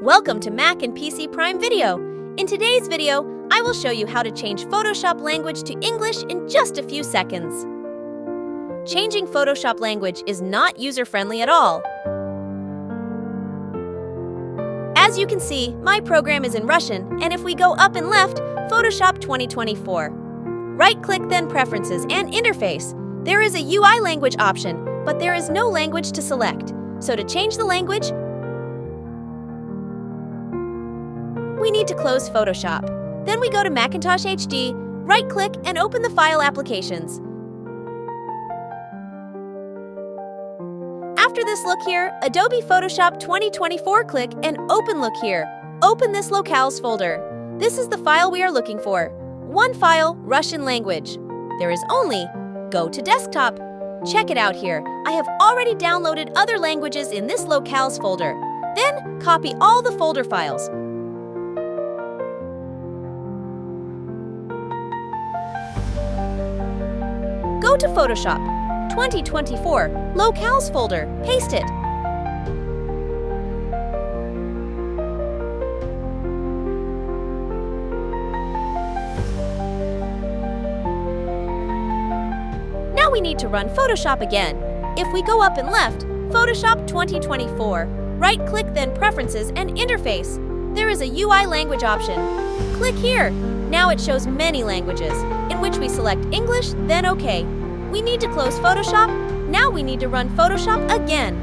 Welcome to Mac and PC Prime Video. In today's video, I will show you how to change Photoshop language to English in just a few seconds. Changing Photoshop language is not user-friendly at all. As you can see, my program is in Russian, and if we go up and left, Photoshop 2024. Right-click then Preferences and Interface. There is a UI language option, but there is no language to select. So to change the language, we need to close Photoshop. Then we go to Macintosh HD, right-click and open the File Applications. After this, look here, Adobe Photoshop 2024, click and open. Look here. Open this locales folder. This is the file we are looking for. One file, Russian language. There is only, go to desktop. Check it out here. I have already downloaded other languages in this locales folder. Then copy all the folder files. Go to Photoshop 2024 locales folder, paste it. Now we need to run Photoshop again. If we go up and left, Photoshop 2024, right-click then Preferences and Interface. There is a UI language option. Click here. Now it shows many languages, in which we select English, then OK. We need to close Photoshop. Now we need to run Photoshop again.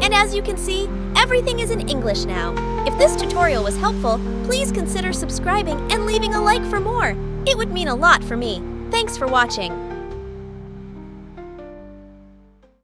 And as you can see, everything is in English now. If this tutorial was helpful, please consider subscribing and leaving a like for more. It would mean a lot for me. Thanks for watching.